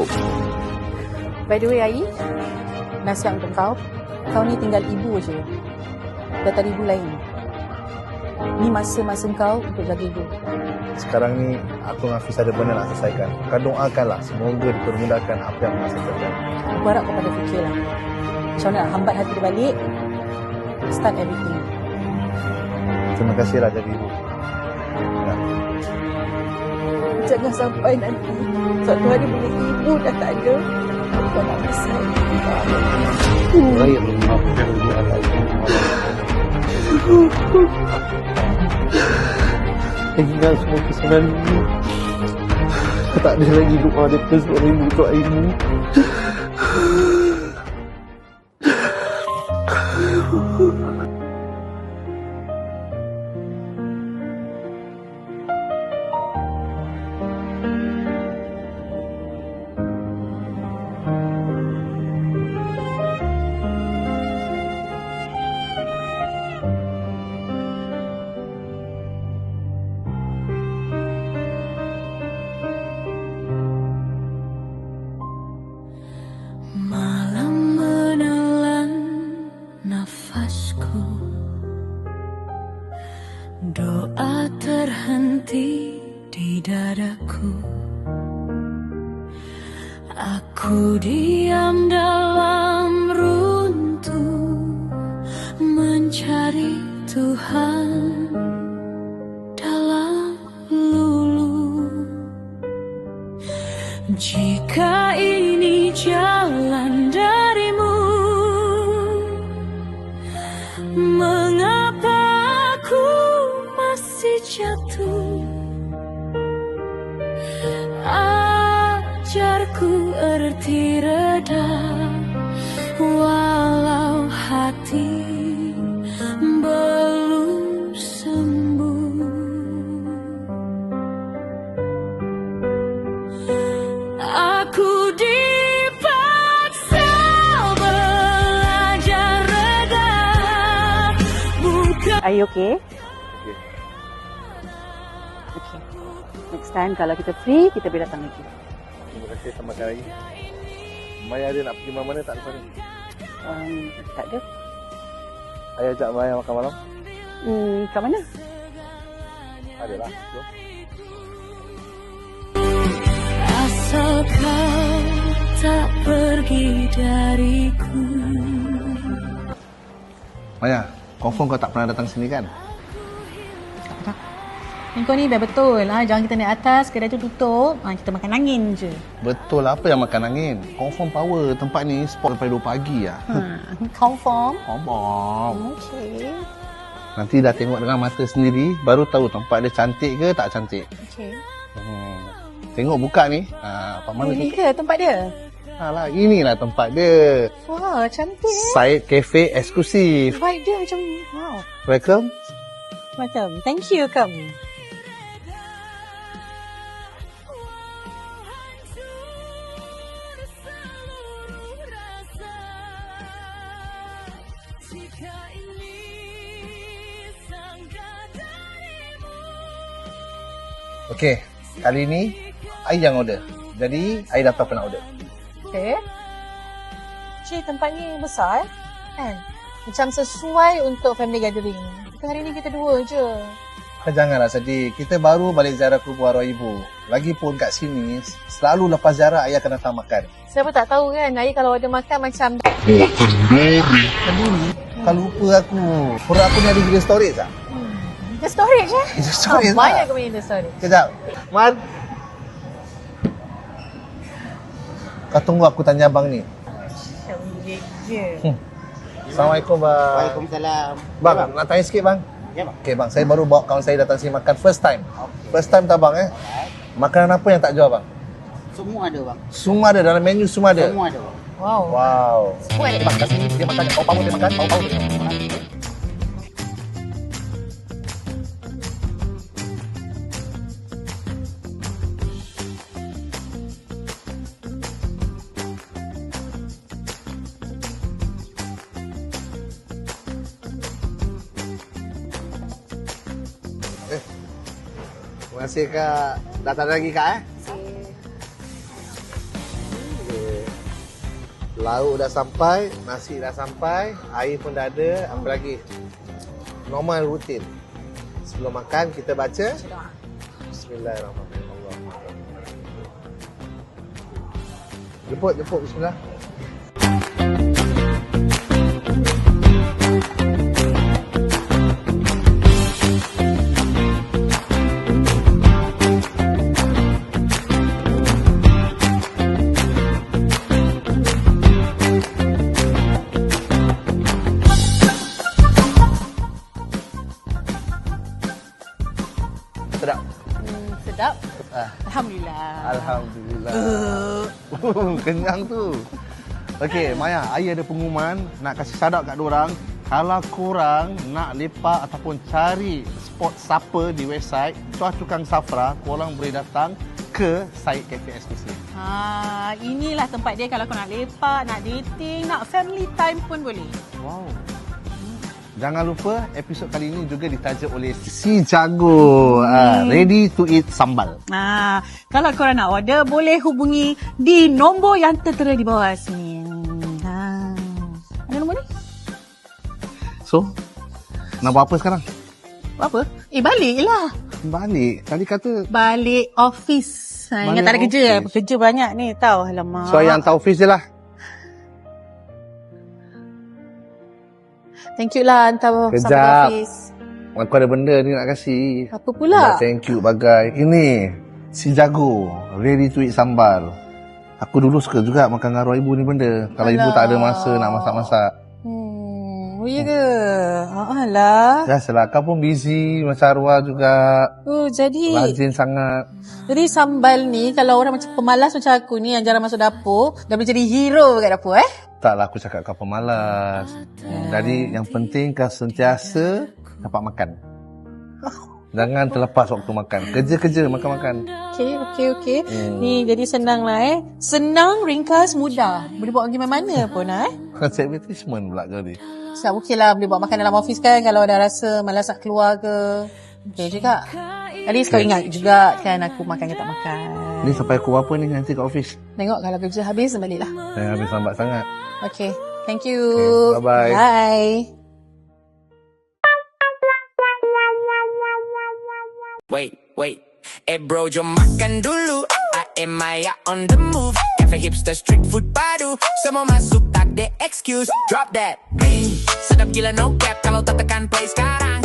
tutup. By the way, Ai, nasihat untuk kau. Kau ni tinggal ibu je. Dah tak ada ibu lain. Ni masa-masa kau untuk jaga ibu. Sekarang ni aku dengan Hafiz ada benda nak selesaikan. Kau doakanlah semoga dipermudahkan apa yang nak selesaikan. Aku harap kau pada fikirlah. Macam mana nak hambat hati dia balik. Start everything. Terima kasihlah jadi ibu. Ya. Jangan sampai nanti suatu hari bila ibu dah tak ada, kau nak misal. Raya memaafkan ibu anak tinggal semua kesenangan ibu. Tak ada lagi doa daripada seorang ibu untuk ibu. Malam menelan nafasku, doa terhenti di dadaku. Aku diam dalam runtuh, mencari Tuhan dalam lulu. Jika ini jalan darimu, mengapa aku masih jatuh? Ajarku erti reda, walau hati belum sembuh. Aku dipaksa belajar reda, bukan. Are you okay? Okey. Okay. Next time kalau kita free, kita boleh datang lagi. Terima kasih sama sekali. Maya ada nak pergi mana tak lepas ni? Tak ada. Ayah ajak Maya makan malam? Kat mana? Adalah. Jom. Asal kau tak pergi dariku. Maya, confirm kau tak pernah datang sini kan? Kau ni dah betul lah. Jangan kita naik atas, kedai tu tutup. Kita makan angin je. Betul lah, apa yang makan angin? Confirm power tempat ni spot sampai 2 pagi lah. Confirm. Confirm. Okay. Nanti dah tengok dengan mata sendiri, baru tahu tempat dia cantik ke tak cantik. Okay. Tengok buka ni. Apa mana Ini tu? ke tempat dia? Alah, inilah tempat dia. Wah, cantik eh. Syed Cafe eksklusif. Vibe dia macam, wow. Welcome. Macam, thank you, come. Okey, kali ni I yang order. Jadi, I dah tahu apa nak order. Okay. Cik, tempat ni besar kan? Macam sesuai untuk family gathering. Hari ni kita dua je. Janganlah sedih. Kita baru balik ziarah kubur arwah ibu. Lagipun kat sini, selalu lepas ziarah, ayah akan datang makan. Siapa tak tahu kan, Ayah kalau ada makan macam Kenduri. Kau lupa aku. Perut aku ni ada video storage tak? the storage eh? Video storage Banyak lah. kau punya the storage. Kejap. Man. Kau tunggu aku tanya abang ni. Je. Assalamualaikum bang. Waalaikumsalam. Bang, nak tanya sikit bang. Ya bang. Okey bang, saya baru bawa kawan saya datang sini makan first time. First time tak bang eh? Makanan apa yang tak jual bang? Semua ada bang. Semua ada dalam menu, semua ada. Semua ada bang. Wow. Wow. Bang, kat sini dia makan pau-pau dia makan, pau-pau dia makan. Terima kasih Kak. Datang lagi Kak eh. Lauk dah sampai, nasi dah sampai, air pun dah ada, apa lagi? Normal rutin. Sebelum makan kita baca Bismillahirrahmanirrahim. Jemput bismillah. Sedap. Sedap. Ah. Alhamdulillah. Alhamdulillah. Kenyang tu. Okey, Maya, Ai ada pengumuman nak kasih syarat kat diorang. Kalau korang nak lepak ataupun cari spot supper di website Chua Chu Kang Safra, korang boleh datang ke Syed Cafe Exclusive. Inilah tempat dia kalau kau nak lepak, nak dating, nak family time pun boleh. Wow. Jangan lupa episod kali ini juga ditaja oleh Si Jago. Ready to eat sambal. Kalau korang nak order, boleh hubungi di nombor yang tertera di bawah sini. Ada nombor ni? So, nak buat apa sekarang? Buat apa? Baliklah. Balik. Tadi kata... Balik office. Ingat tak ada kerja office. Kerja banyak ni tau. Alamak. So, yang hantar office je lah. Thank you lah hantar Kejap. sampai office. Aku ada benda ni nak kasih. Apa pula? Nak thank you bagai. Ini, Si Jago. Ready to eat sambal. Aku dulu suka juga makan dengan arwah ibu ni benda. Kalau ibu tak ada masa nak masak-masak. Oh iya ke? Alah. Biasalah, kau pun busy macam arwah juga. Jadi Rajin sangat. Jadi sambal ni kalau orang macam pemalas macam aku ni yang jarang masuk dapur, dah boleh jadi hero kat dapur Taklah aku cakap kau pemalas. Jadi yang penting kau sentiasa dapat makan. Jangan terlepas waktu makan. Kerja-kerja, makan-makan. Okey. Ni jadi senang lah Senang, ringkas, mudah. Boleh buat pergi mana pun Konsep advertisement pula jadi. Sebab okey lah boleh buat makan dalam office kan kalau dah rasa malas nak keluar ke. Okey juga. Tadi kau ingat juga kan aku makan ke tak makan. Ni sampai aku apa ni nanti kat office. Tengok kalau kerja habis baliklah. Jangan habis lambat sangat. Okay. Thank you. Okay, bye-bye. Bye. Wait. Bro, jom makan dulu. I am Maya on the move. Cafe hipster, street food padu. Semua masuk tak de excuse. Drop that. Sedap gila no cap kalau tak tekan play sekarang.